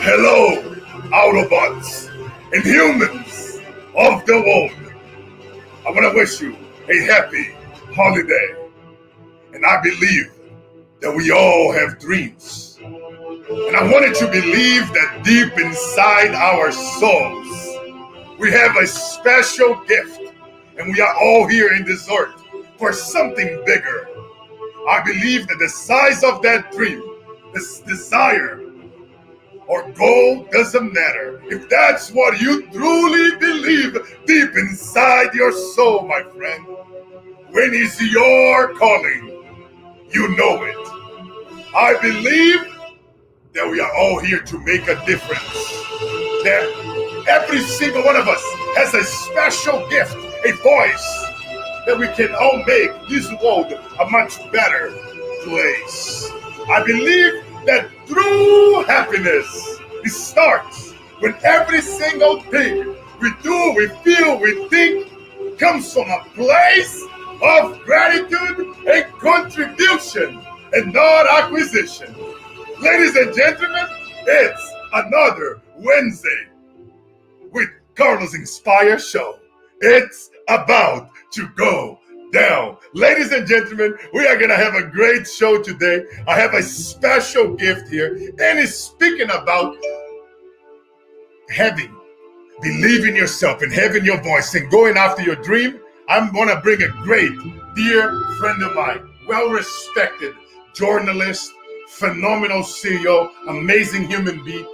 Hello, Autobots and humans of the world. I want to wish you a happy holiday. And I believe that we all have dreams. And I wanted to believe that deep inside our souls, we have a special gift. And we are all here in this earth for something bigger. I believe that the size of that dream, this desire, or goal doesn't matter. If that's what you truly believe deep inside your soul, my friend, when it's your calling, you know it. I believe that we are all here to make a difference. That every single one of us has a special gift, a voice that we can all make this world a much better place. I believe that true happiness, it starts when every single thing we do, we feel, we think comes from a place of gratitude and contribution and not acquisition. Ladies and gentlemen, it's another Wednesday with Carlos Inspire Show. It's about to go down. Ladies and gentlemen, we are going to have a great show today. I have a special gift here, and it's speaking about believing yourself and having your voice and going after your dream. I'm going to bring a great, dear friend of mine, well-respected journalist, phenomenal CEO, amazing human being,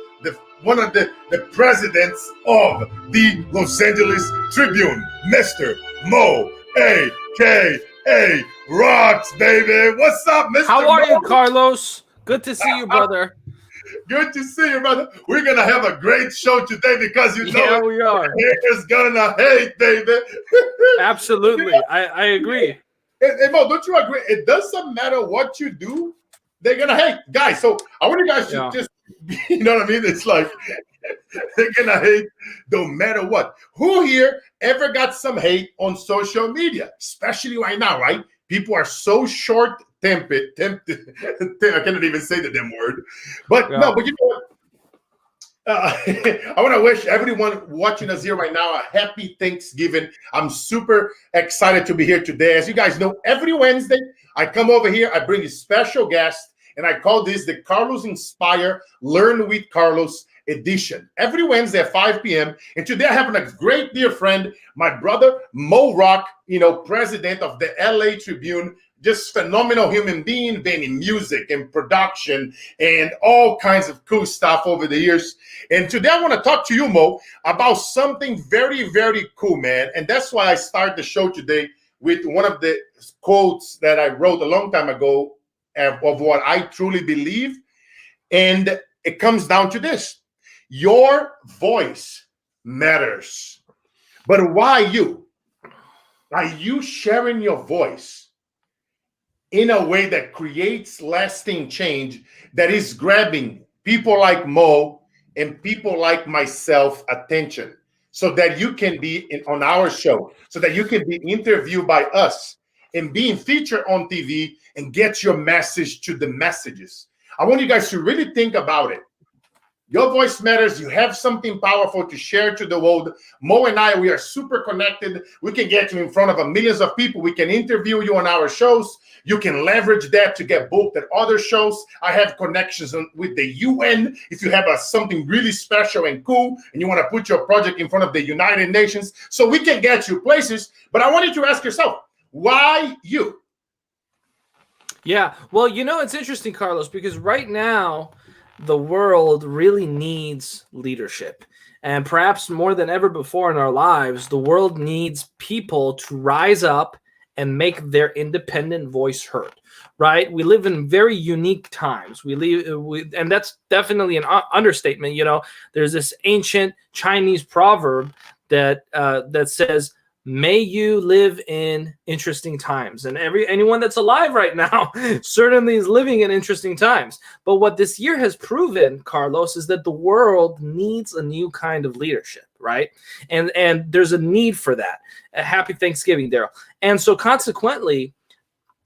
one of the presidents of the Los Angeles Tribune, Mr. Mo, a.k.a. Rocks, baby. What's up, Mr. How are Mo? you, Carlos? Good to see you, brother. Good to see you, brother. We're going to have a great show today because we are. Haters gonna hate, baby. Absolutely. I agree. Hey, Mo, don't you agree? It doesn't matter what you do, they're gonna hate. Guys, so I want you guys to just, you know what I mean? It's like they're gonna hate no matter what. Who here ever got some hate on social media? Especially right now, right? People are so short-tempered. I cannot even say the damn word. But no, but you know what? I want to wish everyone watching us here right now a happy Thanksgiving. I'm super excited to be here today. As you guys know, every Wednesday I come over here, I bring a special guest, and I call this the Carlos Inspire Learn with Carlos edition. Every Wednesday at 5 p.m. And today I have a great dear friend, my brother Mo Rock, president of the LA Tribune. Just phenomenal human being, been in music and production and all kinds of cool stuff over the years. And today I want to talk to you, Mo, about something very, very cool, man. And that's why I started the show today with one of the quotes that I wrote a long time ago of what I truly believe. And it comes down to this: your voice matters. But why you? Are you sharing your voice in a way that creates lasting change, that is grabbing people like Mo and people like myself attention, so that you can be on our show, so that you can be interviewed by us and being featured on TV and get your message to the messages? I want you guys to really think about it. Your voice matters. You have something powerful to share to the world. Mo and I, we are super connected. We can get you in front of millions of people. We can interview you on our shows. You can leverage that to get booked at other shows. I have connections with the UN. If you have something really special and cool and you want to put your project in front of the United Nations, so we can get you places. But I want you to ask yourself, why you? Yeah, well, it's interesting, Carlos, because right now the world really needs leadership. And perhaps more than ever before in our lives, the world needs people to rise up and make their independent voice heard, right? We live in very unique times. And that's definitely an understatement. There's this ancient Chinese proverb that says, "May you live in interesting times." And anyone that's alive right now certainly is living in interesting times. But what this year has proven, Carlos, is that the world needs a new kind of leadership, right? And there's a need for that. A happy Thanksgiving, Daryl. And so consequently,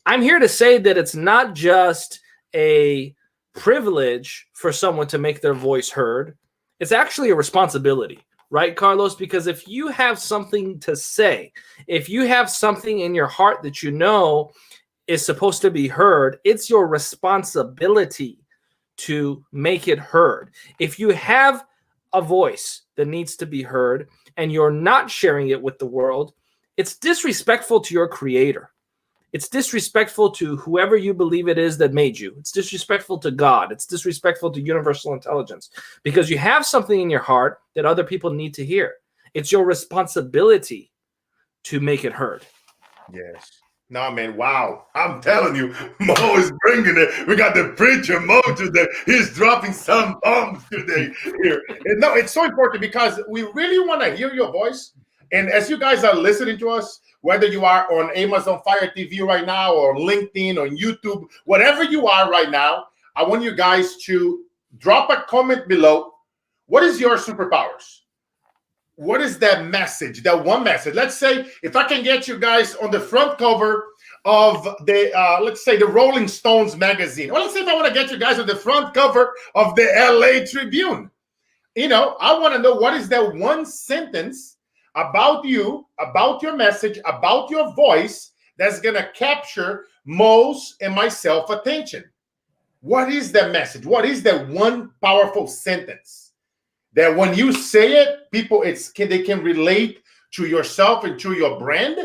I'm here to say that it's not just a privilege for someone to make their voice heard. It's actually a responsibility, right, Carlos? Because if you have something to say, if you have something in your heart that you know is supposed to be heard, it's your responsibility to make it heard. If you have a voice that needs to be heard and you're not sharing it with the world, it's disrespectful to your creator. It's disrespectful to whoever you believe it is that made you. It's disrespectful to God. It's disrespectful to universal intelligence, because you have something in your heart that other people need to hear. It's your responsibility to make it heard. Yes. No, man, wow. I'm telling you, Mo is bringing it. We got the preacher Mo today. He's dropping some bombs today here. And no, it's so important because we really want to hear your voice. And as you guys are listening to us, whether you are on Amazon Fire TV right now or LinkedIn or YouTube, whatever you are right now, I want you guys to drop a comment below. What is your superpowers? What is that message, that one message? Let's say if I can get you guys on the front cover of the, let's say the Rolling Stones magazine, or let's say if I want to get you guys on the front cover of the LA Tribune, you know, I want to know what is that one sentence about you, about your message, about your voice that's going to capture Mo's and myself attention. What is that message? What is that one powerful sentence that when you say it, people they can relate to yourself and to your brand?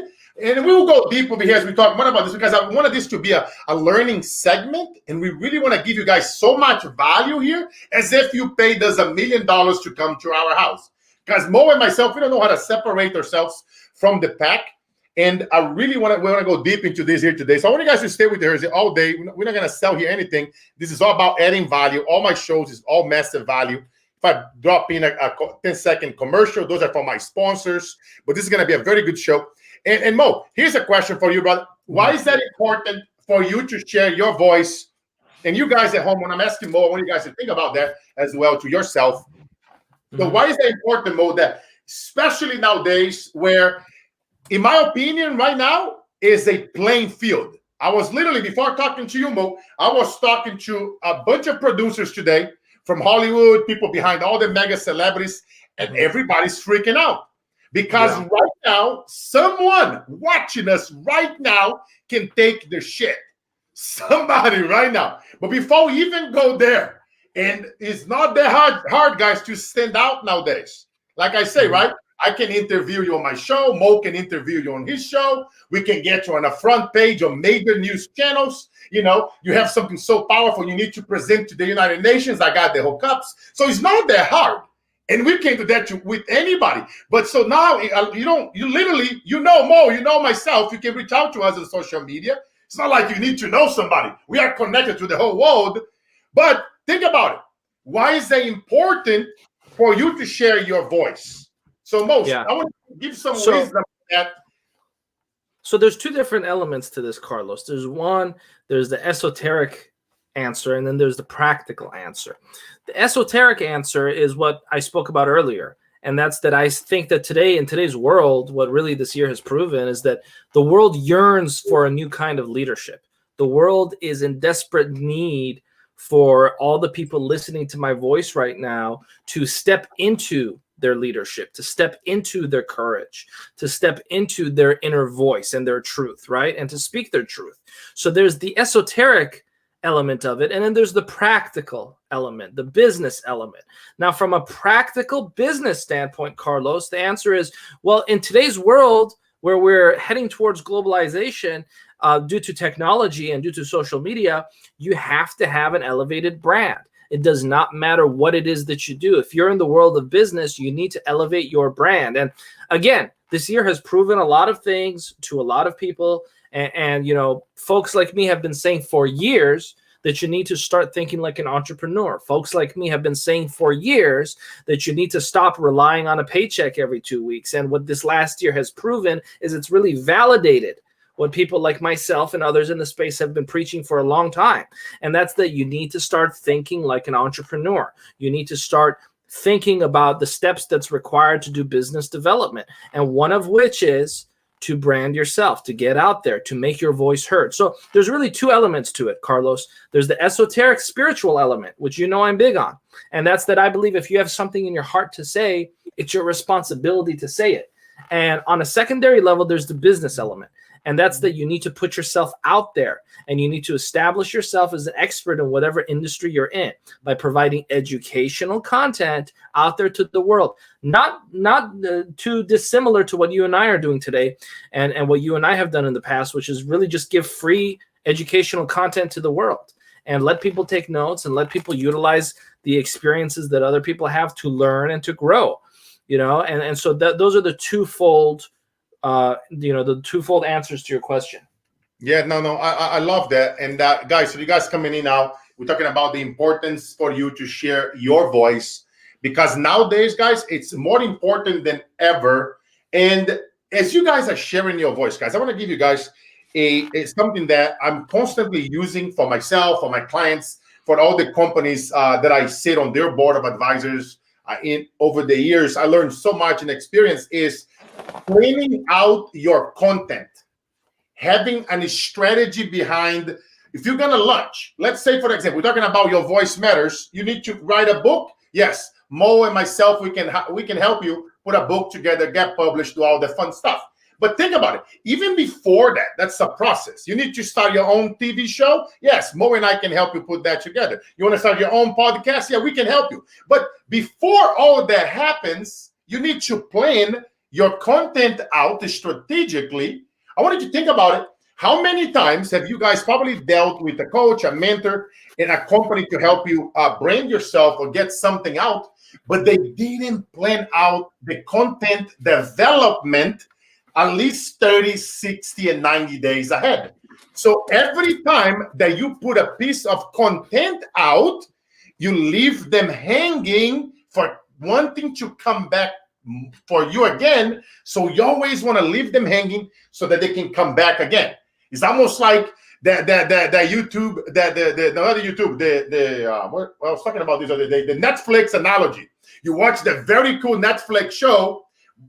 And we will go deep over here as we talk more about this, because I wanted this to be a learning segment, and we really want to give you guys so much value here, as if you paid us $1 million to come to our house. Because Mo and myself, we don't know how to separate ourselves from the pack. And I really want to go deep into this here today. So I want you guys to stay with us all day. We're not going to sell here anything. This is all about adding value. All my shows is all massive value. If I drop in a 10-second commercial, those are for my sponsors. But this is going to be a very good show. And Mo, here's a question for you, brother. Why is that important for you to share your voice? And you guys at home, when I'm asking Mo, I want you guys to think about that as well to yourself. So why is that important, Mo? That especially nowadays, where, in my opinion, right now is a playing field. I was literally, before talking to you, Mo, I was talking to a bunch of producers today from Hollywood, people behind all the mega celebrities, and everybody's freaking out because right now, someone watching us right now can take the shit. Somebody right now. But before we even go there, and it's not that hard, guys, to stand out nowadays. Like I say, right? I can interview you on my show. Mo can interview you on his show. We can get you on the front page of major news channels. You know, you have something so powerful you need to present to the United Nations. I got the hookups. So it's not that hard. And we can do that with anybody. But so now, you literally, Mo, myself, you can reach out to us on social media. It's not like you need to know somebody. We are connected to the whole world. But think about it. Why is it important for you to share your voice? So, Mo, I want to give some wisdom on that. So there's two different elements to this, Carlos. There's the esoteric answer, and then there's the practical answer. The esoteric answer is what I spoke about earlier. And that's that I think that today, in today's world, what really this year has proven is that the world yearns for a new kind of leadership. The world is in desperate need for all the people listening to my voice right now to step into their leadership, to step into their courage, to step into their inner voice and their truth, right? And to speak their truth. So there's the esoteric element of it, and then there's the practical element, the business element. Now, from a practical business standpoint, Carlos, the answer is, well, in today's world where we're heading towards globalization, due to technology and due to social media, you have to have an elevated brand. It does not matter what it is that you do. If you're in the world of business, you need to elevate your brand. And again, this year has proven a lot of things to a lot of people. And folks like me have been saying for years that you need to start thinking like an entrepreneur. Folks like me have been saying for years that you need to stop relying on a paycheck every 2 weeks. And what this last year has proven is it's really validated what people like myself and others in the space have been preaching for a long time. And that's that you need to start thinking like an entrepreneur. You need to start thinking about the steps that's required to do business development. And one of which is to brand yourself, to get out there, to make your voice heard. So there's really two elements to it, Carlos. There's the esoteric spiritual element, which you know I'm big on. And that's that I believe if you have something in your heart to say, it's your responsibility to say it. And on a secondary level, there's the business element. And that's that you need to put yourself out there and you need to establish yourself as an expert in whatever industry you're in by providing educational content out there to the world. Not too dissimilar to what you and I are doing today and what you and I have done in the past, which is really just give free educational content to the world and let people take notes and let people utilize the experiences that other people have to learn and to grow, you know, and so those are the twofold the twofold answers to your question. Yeah, no, I love that. And guys, so you guys coming in now, we're talking about the importance for you to share your voice, because nowadays, guys, it's more important than ever. And as you guys are sharing your voice, guys, I want to give you guys it's something that I'm constantly using for myself, for my clients, for all the companies that I sit on their board of advisors. In over the years, I learned so much and experience is planning out your content, having a strategy behind. If you're gonna launch, let's say for example, we're talking about your voice matters. You need to write a book. Yes, Mo and myself, we can help you put a book together, get published, do all the fun stuff. But think about it. Even before that, that's a process. You need to start your own TV show. Yes, Mo and I can help you put that together. You want to start your own podcast? Yeah, we can help you. But before all of that happens, you need to plan your content out strategically. I want you to think about it. How many times have you guys probably dealt with a coach, a mentor, in a company to help you brand yourself or get something out, but they didn't plan out the content development at least 30, 60, and 90 days ahead. So every time that you put a piece of content out, you leave them hanging for wanting to come back for you again. So you always want to leave them hanging so that they can come back again. It's almost like that YouTube, what I was talking about this other day, the Netflix analogy. You watch the very cool Netflix show,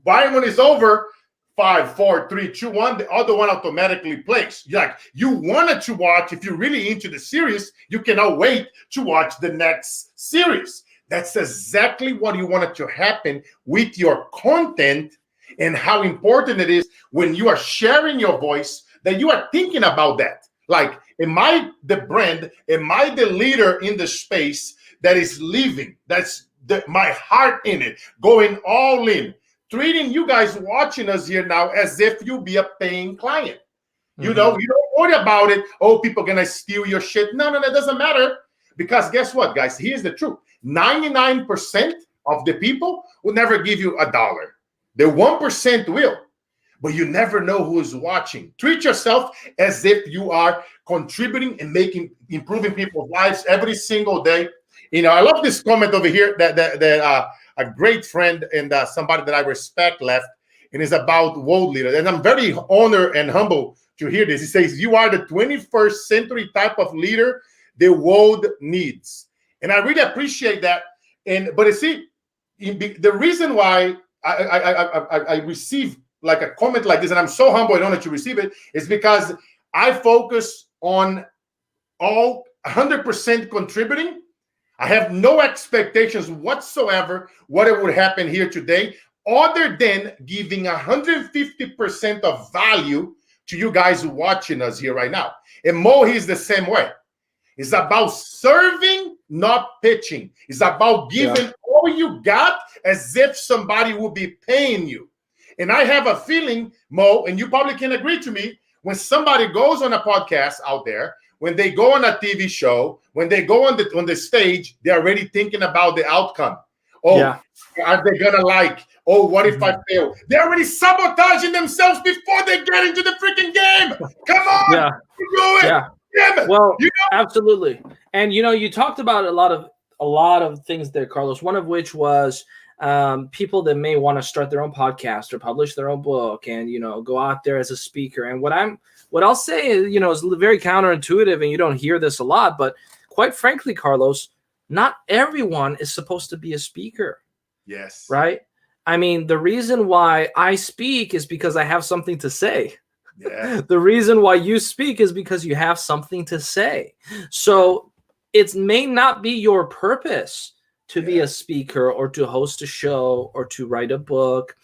right when it's over, 5, 4, 3, 2, 1, the other one automatically plays. You wanted to watch, if you're really into the series, you cannot wait to watch the next series. That's exactly what you wanted to happen with your content, and how important it is when you are sharing your voice that you are thinking about that. Like, am I the brand? Am I the leader in the space that is living? That's my heart in it, going all in. Treating you guys watching us here now as if you be a paying client. You know, you don't worry about it. Oh, people gonna steal your shit. No, that doesn't matter. Because guess what, guys? Here's the truth. 99% of the people will never give you $1. The 1% will. But you never know who is watching. Treat yourself as if you are contributing and improving people's lives every single day. You know, I love this comment over here that a great friend and somebody that I respect left, and it's about world leaders. And I'm very honored and humble to hear this. He says, you are the 21st century type of leader the world needs. And I really appreciate that. But you see, the reason why I receive like a comment like this, and I'm so humble and honored to receive it, is because I focus on all 100% contributing. I have no expectations whatsoever what it would happen here today, other than giving 150% of value to you guys watching us here right now. And Mo, he's the same way. It's about serving, not pitching. It's about giving all you got as if somebody will be paying you. And I have a feeling, Mo, and you probably can agree to me, when somebody goes on a podcast out there, when they go on a TV show, when they go on the stage, they're already thinking about the outcome. Oh, are they gonna like? Oh, what if I fail? They're already sabotaging themselves before they get into the freaking game. Come on, do it. Yeah. Well, absolutely. And you talked about a lot of things there, Carlos. One of which was people that may want to start their own podcast or publish their own book, and go out there as a speaker. And what I'll say is, is very counterintuitive, and you don't hear this a lot, but quite frankly, Carlos, not everyone is supposed to be a speaker. Yes. Right? I mean, the reason why I speak is because I have something to say. Yeah. The reason why you speak is because you have something to say. So it may not be your purpose to be a speaker or to host a show or to write a book.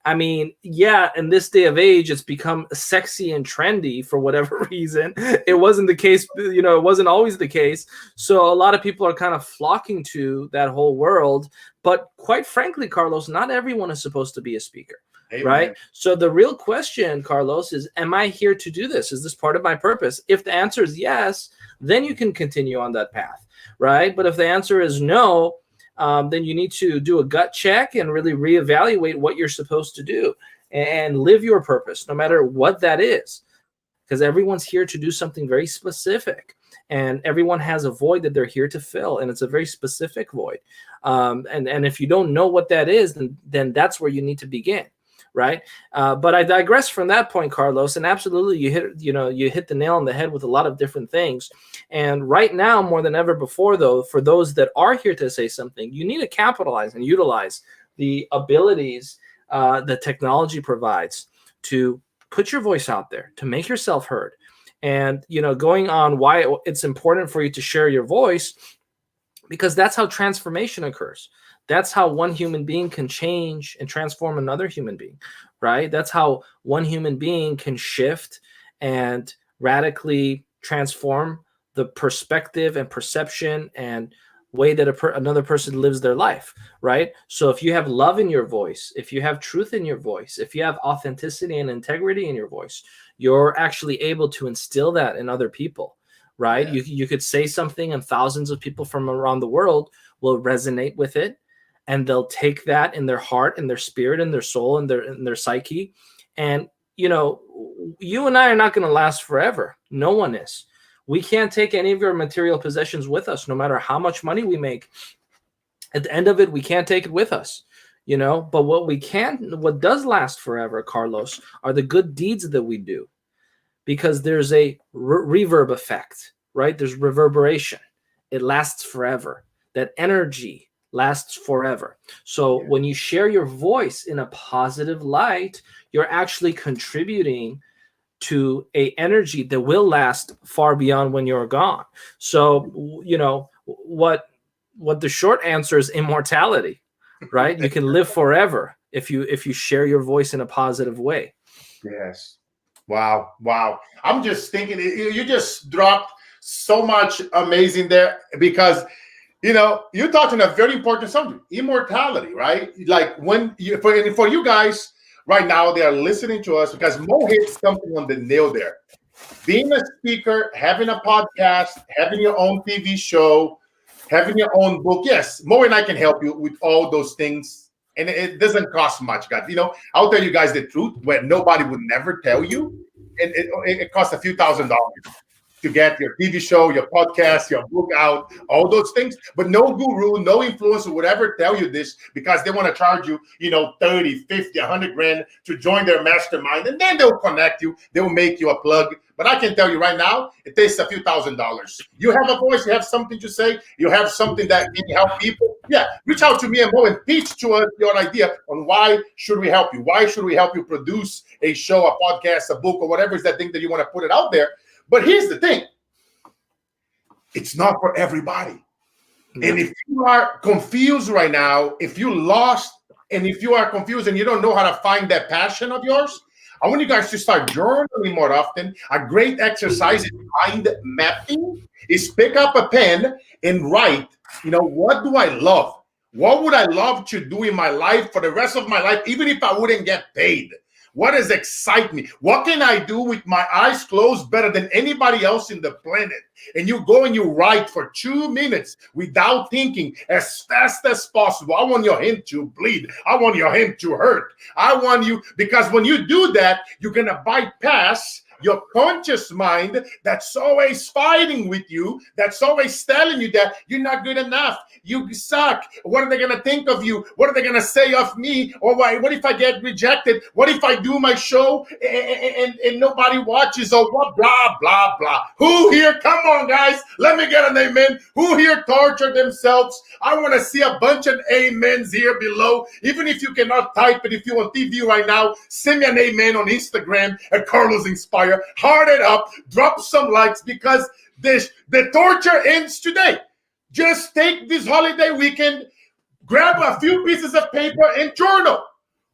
I mean, yeah, in this day of age, it's become sexy and trendy for whatever reason. It wasn't the case, you know, it wasn't always the case. So a lot of people are kind of flocking to that whole world. But quite frankly, Carlos, not everyone is supposed to be a speaker. Amen. Right. So the real question, Carlos, is, am I here to do this? Is this part of my purpose? If the answer is yes, then you can continue on that path. Right. But if the answer is no, then you need to do a gut check and really reevaluate what you're supposed to do and live your purpose, no matter what that is. Because everyone's here to do something very specific. And everyone has a void that they're here to fill, and it's a very specific void. And if you don't know what that is, then that's where you need to begin. Right. But I digress from that point, Carlos. And absolutely, you hit the nail on the head with a lot of different things. And right now, more than ever before, though, for those that are here to say something, you need to capitalize and utilize the abilities that technology provides to put your voice out there, to make yourself heard. And, going on why it's important for you to share your voice, because that's how transformation occurs. That's how one human being can change and transform another human being, right? That's how one human being can shift and radically transform the perspective and perception and way that another person lives their life, right? So if you have love in your voice, if you have truth in your voice, if you have authenticity and integrity in your voice, you're actually able to instill that in other people, right? Yeah. You could say something and thousands of people from around the world will resonate with it. And they'll take that in their heart and their spirit and their soul and their psyche. And, you and I are not going to last forever. No one is. We can't take any of your material possessions with us, no matter how much money we make. At the end of it, we can't take it with us, But what does last forever, Carlos, are the good deeds that we do. Because there's a reverb effect, right? There's reverberation. It lasts forever. That energy lasts forever. So when you share your voice in a positive light, you're actually contributing to a energy that will last far beyond when you're gone. So, what the short answer is immortality, right? You can live forever if you share your voice in a positive way. Yes. Wow. I'm just thinking, you just dropped so much amazing there, because you're touching a very important subject, immortality, right? Like for you guys right now, they are listening to us, because Mo hit something on the nail there. Being a speaker, having a podcast, having your own TV show, having your own book. Yes, Mo and I can help you with all those things. And it doesn't cost much, guys. I'll tell you guys the truth, where nobody would never tell you. And it costs a few $1,000s to get your TV show, your podcast, your book out, all those things. But no guru, no influencer would ever tell you this, because they want to charge you, 30, 50, 100 grand to join their mastermind. And then they'll connect you. They'll make you a plug. But I can tell you right now, it takes a few $1,000s. You have a voice, you have something to say, you have something that can help people. Yeah, reach out to me and Mo and pitch to us your idea on why should we help you? Why should we help you produce a show, a podcast, a book, or whatever is that thing that you want to put it out there. But here's the thing. It's not for everybody. No. And if you are confused right now, if you lost, and if you are confused and you don't know how to find that passion of yours, I want you guys to start journaling more often. A great exercise in mind mapping is pick up a pen and write, what do I love? What would I love to do in my life for the rest of my life, even if I wouldn't get paid? What does excite me? What can I do with my eyes closed better than anybody else in the planet? And you go and you write for 2 minutes without thinking, as fast as possible. I want your hand to bleed. I want your hand to hurt. I want you, because when you do that, you're going to bypass your conscious mind that's always fighting with you, that's always telling you that you're not good enough, you suck, what are they going to think of you, what are they going to say of me, or what if I get rejected, what if I do my show and nobody watches, or what, blah, blah, blah. Who here, come on guys, let me get an amen. Who here torture themselves? I want to see a bunch of amens here below. Even if you cannot type it, if you're on TV right now, send me an amen on Instagram at Carlos Inspire. Heart it up, drop some likes, because the torture ends today. Just take this holiday weekend, grab a few pieces of paper and journal.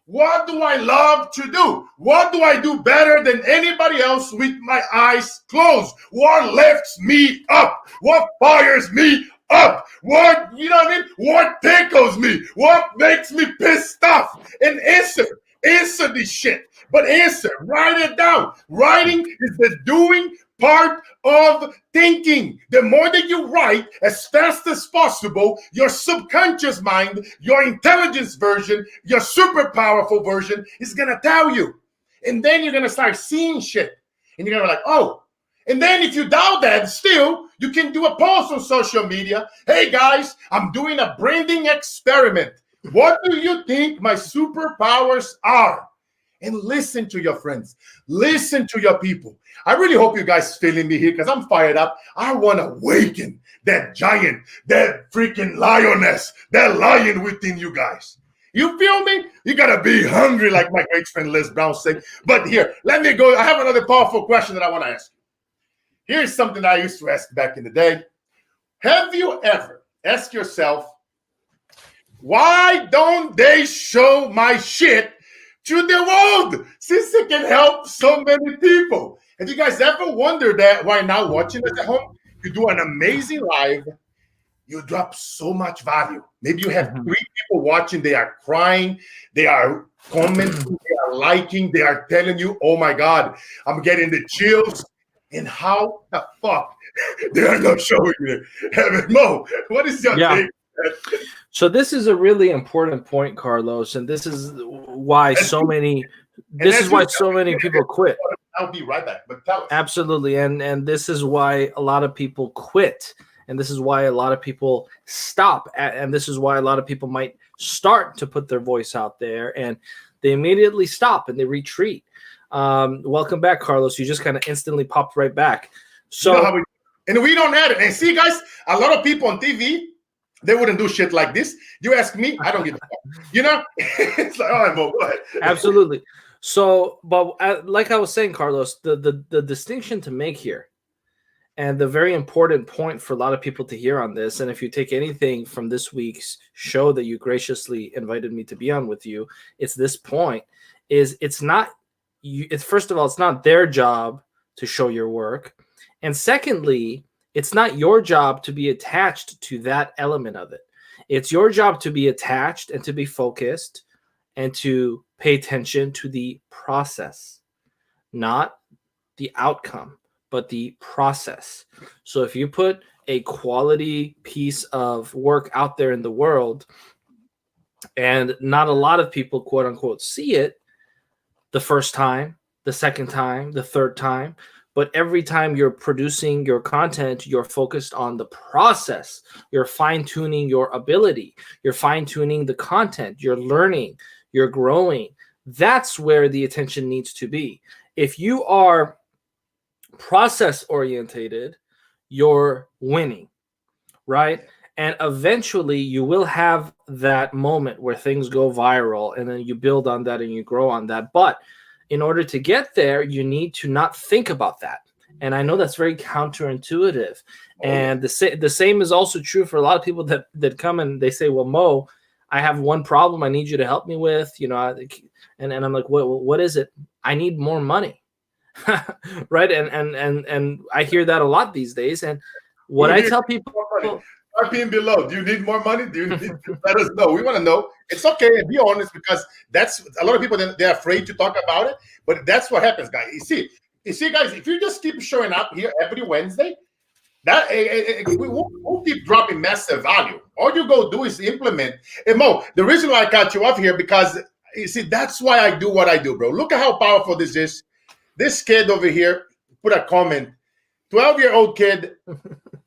What do I love to do? What do I do better than anybody else with my eyes closed? What lifts me up? What fires me up? What, you know what I mean? What tickles me? What makes me pissed off? And answer this shit. But answer, write it down. Writing is the doing part of thinking. The more that you write as fast as possible, your subconscious mind, your intelligence version, your super powerful version is going to tell you. And then you're going to start seeing shit. And you're going to be like, oh. And then if you doubt that still, you can do a post on social media. Hey guys, I'm doing a branding experiment. What do you think my superpowers are? And listen to your friends. Listen to your people. I really hope you guys feeling me here, because I'm fired up. I want to awaken that giant, that freaking lioness, that lion within you guys. You feel me? You got to be hungry, like my great friend Liz Brown said. But here, let me go. I have another powerful question that I want to ask you. Here's something I used to ask back in the day. Have you ever asked yourself, why don't they show my shit to the world, since it can help so many people? Have you guys ever wondered that while now watching it at home? You do an amazing live, you drop so much value. Maybe you have 3 people watching, they are crying, they are commenting, they are liking, they are telling you, oh my God, I'm getting the chills. And how the fuck they are not showing it? Mo, what is your take? So this is a really important point, Carlos, and this is why so many people quit. I'll be right back, but tell us. Absolutely, and this is why a lot of people quit, and this is why a lot of people stop, and this is why a lot of people might start to put their voice out there, and they immediately stop and they retreat. Welcome back, Carlos. You just kind of instantly popped right back. So, you know and we don't have it. And see, guys, a lot of people on TV, they wouldn't do shit like this. You ask me, I don't give a fuck. You know? It's like, all right, Mo, go ahead. Absolutely. So, but like I was saying, Carlos, the distinction to make here, and the very important point for a lot of people to hear on this, and if you take anything from this week's show that you graciously invited me to be on with you, it's this point, is it's not you. It's, first of all, it's not their job to show your work. And secondly, it's not your job to be attached to that element of it. It's your job to be attached and to be focused and to pay attention to the process, not the outcome, but the process. So if you put a quality piece of work out there in the world and not a lot of people, quote unquote, see it the first time, the second time, the third time, but every time you're producing your content, you're focused on the process. You're fine-tuning your ability. You're fine-tuning the content. You're learning. You're growing. That's where the attention needs to be. If you are process-orientated, you're winning, right? And eventually you will have that moment where things go viral, and then you build on that and you grow on that. But in order to get there, you need to not think about that. And I know that's very counterintuitive. And the same is also true for a lot of people that come and they say, well, Mo, I have one problem I need you to help me with, you know, and I'm like, what is it? I need more money. Right. And I hear that a lot these days. And what I tell people, start being below. Do you need more money? Do you need to let us know? We want to know. It's okay. Be honest, because that's a lot of people, they're afraid to talk about it. But that's what happens, guys. You see, guys, if you just keep showing up here every Wednesday, that we'll keep dropping massive value. All you go do is implement. And Mo, the reason why I got you up here, because you see, that's why I do what I do, bro. Look at how powerful this is. This kid over here put a comment. 12-year-old kid.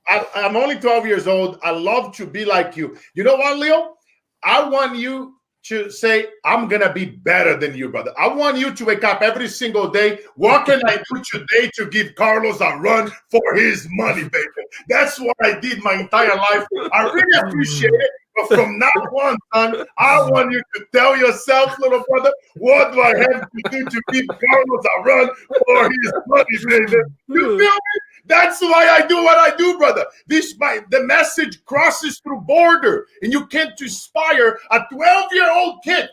I'm only 12 years old. I love to be like you. You know what, Leo? I want you to say, I'm going to be better than you, brother. I want you to wake up every single day. What can I do today to give Carlos a run for his money, baby? That's what I did my entire life. I really appreciate it. But from now on, son, I want you to tell yourself, little brother, what do I have to do to give Carlos a run for his money, baby? You feel me? That's why I do what I do, brother. The message crosses through border, and you can't inspire a 12-year-old kid.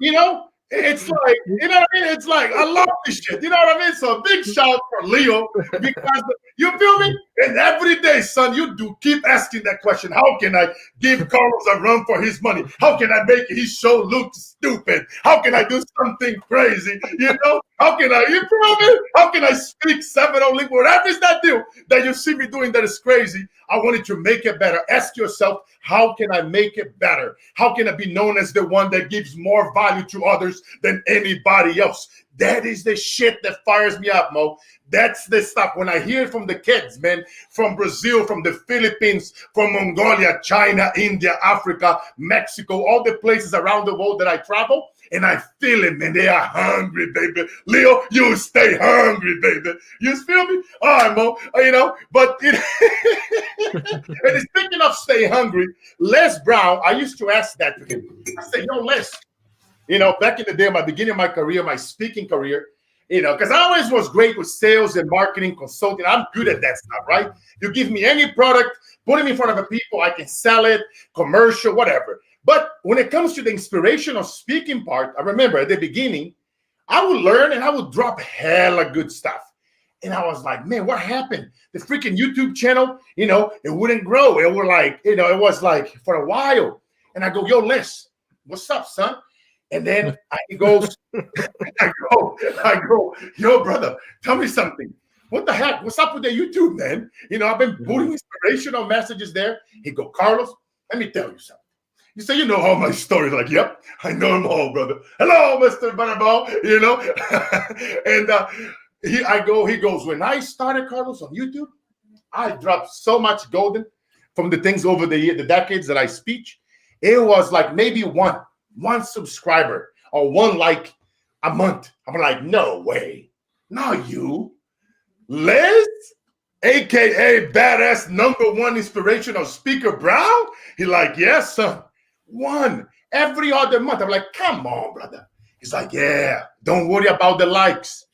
You know, it's like, you know what I mean? It's like, I love this shit. You know what I mean? So a big shout out for Leo, because you feel me? And every day, son, you do keep asking that question. How can I give Carlos a run for his money? How can I make his show look stupid? How can I do something crazy? You know? How can I, you feel me? How can I speak Seminole lingo? Whatever is that deal that you see me doing that is crazy, I wanted to make it better. Ask yourself, how can I make it better? How can I be known as the one that gives more value to others than anybody else? That is the shit that fires me up, Mo. That's the stuff. When I hear it from the kids, man, from Brazil, from the Philippines, from Mongolia, China, India, Africa, Mexico, all the places around the world that I travel, and I feel it, man. They are hungry, baby. Leo, you stay hungry, baby. You feel me? All right, Mo. You know, but and speaking of stay hungry, Les Brown, I used to ask that to him. I said, yo, Les, you know, back in the day, my beginning of my career, my speaking career, you know, because I always was great with sales and marketing, consulting. I'm good at that stuff, right? You give me any product, put it in front of the people, I can sell it, commercial, whatever. But when it comes to the inspirational speaking part, I remember at the beginning, I would learn and I would drop hella good stuff. And I was like, man, what happened? The freaking YouTube channel, you know, it wouldn't grow. It was like, you know, it was like for a while. And I go, yo, Les, what's up, son? And then he goes, I go, yo, brother, tell me something. What the heck? What's up with the YouTube, man? You know, I've been putting inspirational messages there. He go, Carlos, let me tell you something. You say, you know all my stories. Like, yep, I know them all, brother. Hello, Mr. Butterball, you know. And he goes, when I started, Carlos, on YouTube, I dropped so much golden from the things over the decades that I speak. It was like maybe one subscriber or one like a month. I'm like, no way. Not you. Les, aka badass #1 inspirational speaker Brown? He like, yes, son. One every other month. I'm like, come on, brother. He's like, yeah, don't worry about the likes.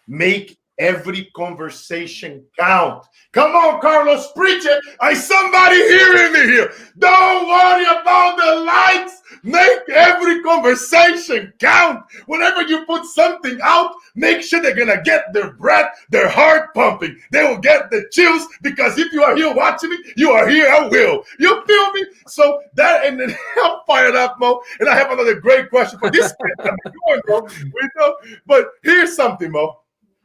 Make every conversation count. Come on, Carlos, preach it. Somebody hearing me here. Don't worry about the likes. Make every conversation count. Whenever you put something out, make sure they're going to get their breath, their heart pumping. They will get the chills, because if you are here watching me, you are here at will. You feel me? So that, and then I'm fired up, Mo. And I have another great question for this. But here's something, Mo.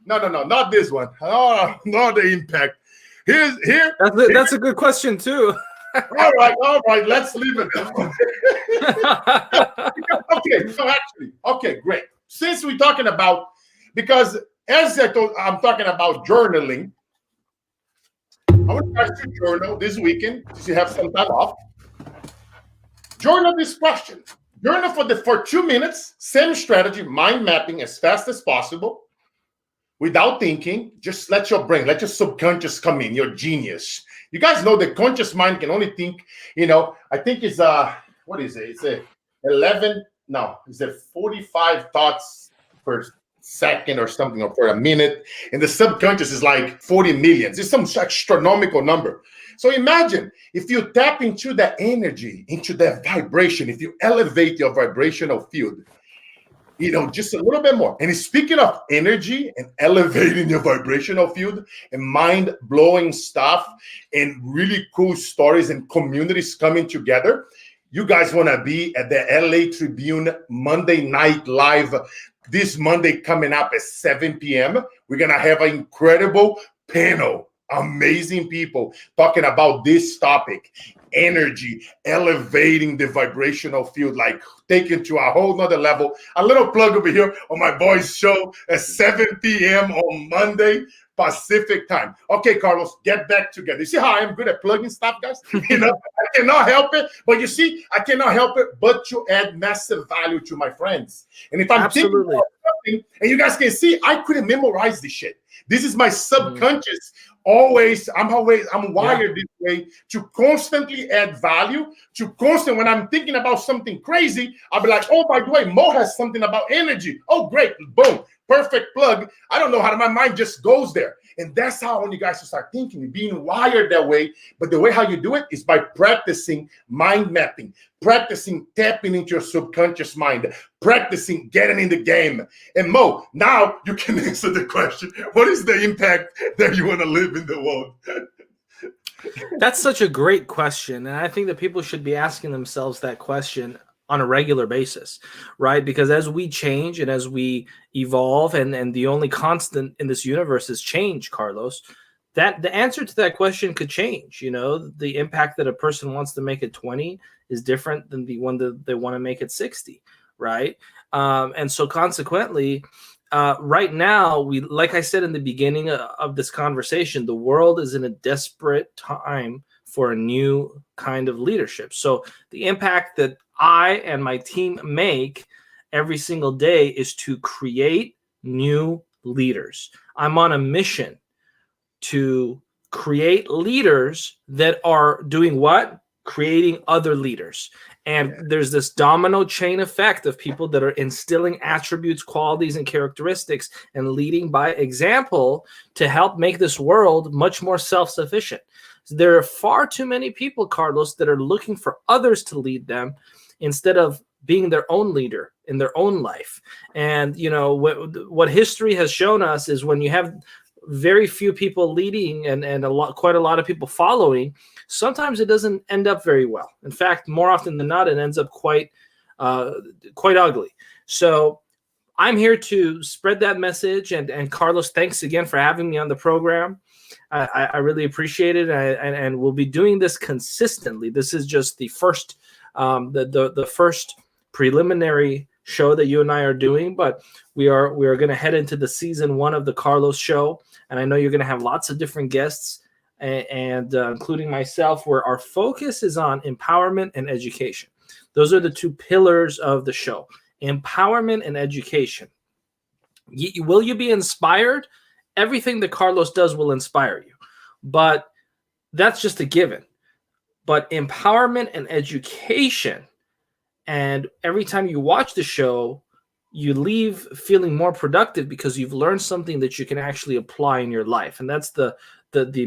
No, not this one. Oh, not the impact. Here. That's a good question too. All right. Let's leave it. Okay, great. Since we're talking about, because as I'm talking about journaling, I want you guys to journal this weekend since you have some time off. Journal this question. Journal for 2 minutes. Same strategy, mind mapping as fast as possible. Without thinking, just let your brain, let your subconscious come in, your genius. You guys know the conscious mind can only think, you know, I think it's what is it? It's 45 thoughts per second or something, or for a minute. And the subconscious is like 40 millions. It's some astronomical number. So imagine if you tap into that energy, into that vibration, if you elevate your vibrational field, you know, just a little bit more. And speaking of energy and elevating your vibrational field and mind-blowing stuff and really cool stories and communities coming together, you guys want to be at the LA Tribune Monday Night Live this Monday coming up at 7 p.m. We're going to have an incredible panel amazing people talking about this topic, energy, elevating the vibrational field, like taking to a whole nother level. A little plug over here on my boys' show at 7 p.m. on Monday Pacific time. Okay, Carlos, get back together. You see how I am good at plugging stuff, guys? You know, I cannot help it. But you see, I cannot help it but to add massive value to my friends. And if I'm thinking about something, and you guys can see, I couldn't memorize this shit. This is my subconscious. I'm wired this way to constantly add value, when I'm thinking about something crazy, I'll be like, oh, by the way, Mo has something about energy. Oh, great. Boom. Perfect plug. I don't know how my mind just goes there. And that's how I want you guys to start thinking, being wired that way. But the way how you do it is by practicing mind mapping, practicing tapping into your subconscious mind, practicing getting in the game. And Mo, now you can answer the question. What is the impact that you want to live in the world? That's such a great question. And I think that people should be asking themselves that question on a regular basis, right? Because as we change and as we evolve, and the only constant in this universe is change, Carlos, that the answer to that question could change. You know, the impact that a person wants to make at 20 is different than the one that they want to make at 60, right? And so consequently, right now, like I said in the beginning of this conversation, the world is in a desperate time for a new kind of leadership. So the impact that I and my team make every single day is to create new leaders. I'm on a mission to create leaders that are doing what? Creating other leaders. And there's this domino chain effect of people that are instilling attributes, qualities, and characteristics and leading by example to help make this world much more self-sufficient. There are far too many people, Carlos, that are looking for others to lead them instead of being their own leader in their own life. And, you know, what history has shown us is when you have very few people leading and quite a lot of people following, sometimes it doesn't end up very well. In fact, more often than not, it ends up quite ugly. So I'm here to spread that message. And Carlos, thanks again for having me on the program. I really appreciate it. And we'll be doing this consistently. This is just the first the first preliminary show that you and I are doing, but we are going to head into the season 1 of the Carlos Show, and I know you're going to have lots of different guests, and including myself, where our focus is on empowerment and education. Those are the 2 pillars of the show: empowerment and education. Will you be inspired? Everything that Carlos does will inspire you, but that's just a given. But empowerment and education, and every time you watch the show, you leave feeling more productive because you've learned something that you can actually apply in your life. And that's the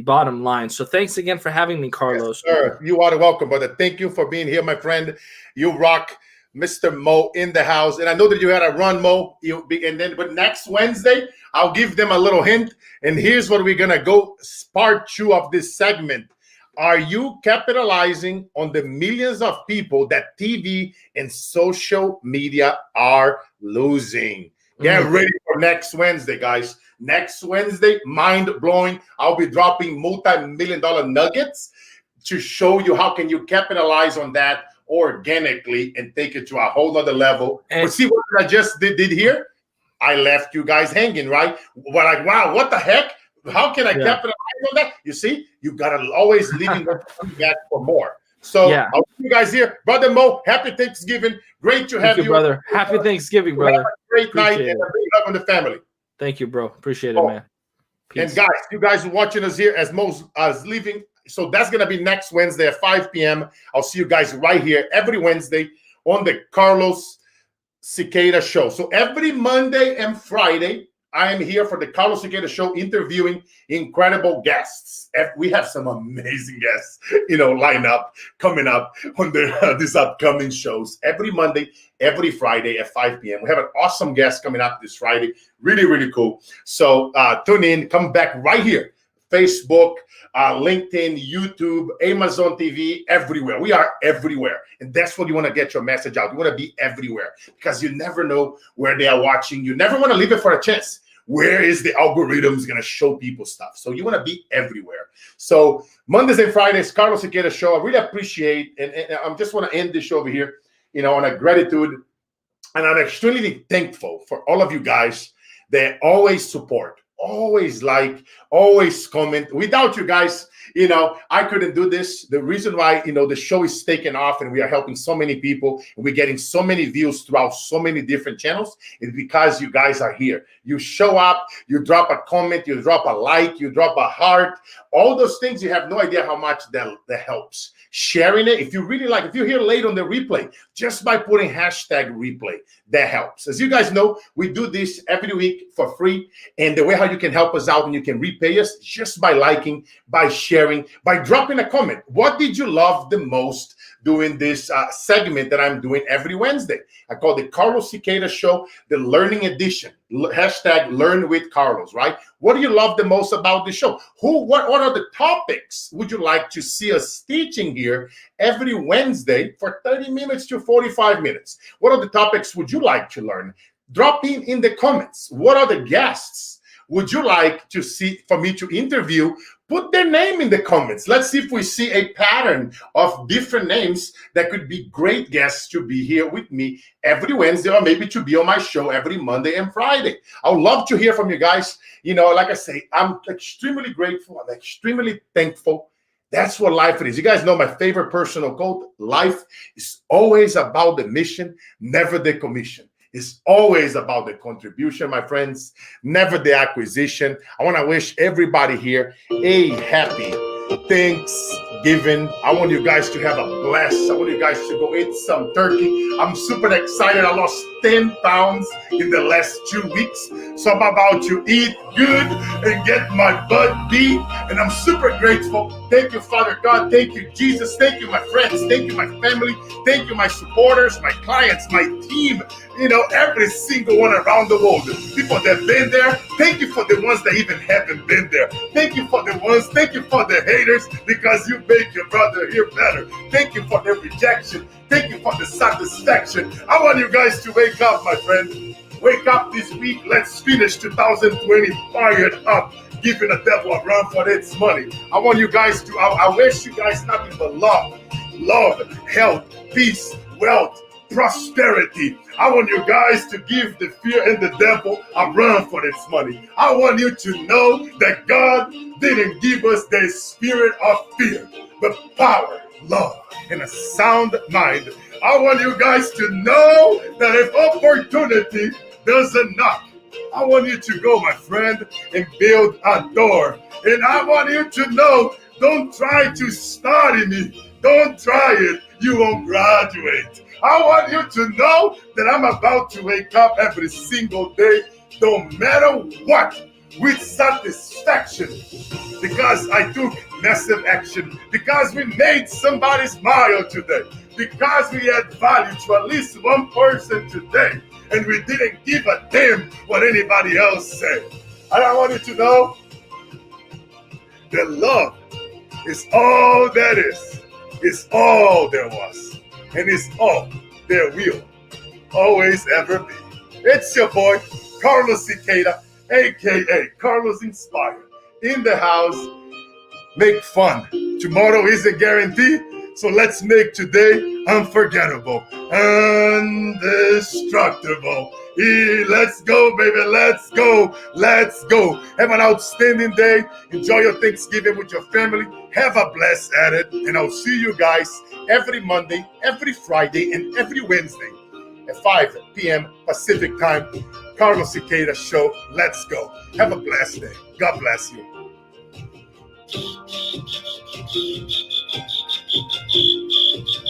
bottom line. So thanks again for having me, Carlos. Yes, sir. You are welcome, brother. Thank you for being here, my friend. You rock. Mr. Mo in the house. And I know that you had a run, Mo. But next Wednesday, I'll give them a little hint. And here's what we're going to go, part 2 of this segment. Are you capitalizing on the millions of people that TV and social media are losing? Get ready for next Wednesday, guys. Next Wednesday, mind-blowing. I'll be dropping multi-million-dollar nuggets to show you how can you capitalize on that organically and take it to a whole nother level. But see what I just did here? I left you guys hanging, right? We're like, wow, what the heck? How can I capitalize on that? You see, you gotta always leaving back for more. So I'll see you guys here. Brother Mo, happy Thanksgiving. Great to have you, brother. Happy Thanksgiving, brother. Have a great night and a big love on the family. Thank you, bro. Appreciate it, man. Peace. And guys, you guys are watching us here as Mo's leaving. So that's gonna be next Wednesday at 5 p.m. I'll see you guys right here every Wednesday on the Carlos Siqueira Show. So every Monday and Friday, I am here for the Carlos Siqueira Show, interviewing incredible guests. We have some amazing guests, line up coming up on these upcoming shows. Every Monday, every Friday at 5 p.m. We have an awesome guest coming up this Friday. Really, really cool. So tune in, come back right here. Facebook, LinkedIn, YouTube, Amazon TV, everywhere. We are everywhere. And that's what you want to get your message out. You want to be everywhere because you never know where they are watching. You never want to leave it for a chance. where is the algorithms going to show people stuff. So you want to be everywhere. So Mondays and Fridays, Carlos Siqueira Show. I really appreciate, and I just want to end this show over here, on a gratitude. And I'm extremely thankful for all of you guys that always support, always like, always comment. Without you guys, I couldn't do this. The reason why, the show is taking off and we are helping so many people and we're getting so many views throughout so many different channels is because you guys are here. You show up, you drop a comment, you drop a like, you drop a heart, all those things. You have no idea how much that helps. Sharing it, if you really like, if you're here late on the replay, just by putting hashtag replay, that helps. As you guys know, we do this every week for free. And the way how you can help us out and you can repay us just by liking, by sharing, by dropping a comment. What did you love the most doing this segment that I'm doing every Wednesday? I call the Carlos Siqueira Show, the learning edition. Hashtag learn with Carlos, right? What do you love the most about the show? What are the topics would you like to see us teaching here every Wednesday for 30 minutes to 45 minutes? What are the topics would you like to learn? Drop in the comments. What are the guests would you like to see for me to interview? Put their name in the comments. Let's see if we see a pattern of different names that could be great guests to be here with me every Wednesday, or maybe to be on my show every Monday and Friday. I would love to hear from you guys. Like I say, I'm extremely grateful. I'm extremely thankful. That's what life is. You guys know my favorite personal quote: life is always about the mission, never the commission. It's always about the contribution, my friends, never the acquisition. I want to wish everybody here a happy Thanksgiving. I want you guys to have a blast. I want you guys to go eat some turkey. I'm super excited. I lost 10 pounds in the last 2 weeks. So I'm about to eat good and get my butt beat. And I'm super grateful. Thank you, Father God. Thank you, Jesus. Thank you, my friends. Thank you, my family. Thank you, my supporters, my clients, my team. Every single one around the world. People that have been there. Thank you for the ones that even haven't been there. Thank you for the ones. Thank you for the haters, because you make your brother here better. Thank you for the rejection. Thank you for the satisfaction. I want you guys to wake up, my friend. Wake up this week. Let's finish 2020 fired up, giving the devil a run for its money. I want you guys to, I wish you guys nothing but love, health, peace, wealth, prosperity. I want you guys to give the fear and the devil a run for its money. I want you to know that God didn't give us the spirit of fear, but power, love, and a sound mind. I want you guys to know that if opportunity doesn't knock, I want you to go, my friend, and build a door. And I want you to know, don't try to study me. Don't try it. You won't graduate. I want you to know that I'm about to wake up every single day, no matter what, with satisfaction, because I took massive action, because we made somebody smile today, because we had value to at least one person today, and we didn't give a damn what anybody else said. And I want you to know that love is all that is. It's all there was. And it's all there will always ever be. It's your boy, Carlos Siqueira, a.k.a. Carlos Inspired, in the house. Make fun. Tomorrow isn't guaranteed, so let's make today unforgettable, indestructible. Let's go, baby. Let's go. Let's go. Have an outstanding day. Enjoy your Thanksgiving with your family. Have a blessed at it. And I'll see you guys every Monday, every Friday, and every Wednesday at 5 p.m. Pacific time. Carlos Siqueira Show. Let's go. Have a blessed day. God bless you.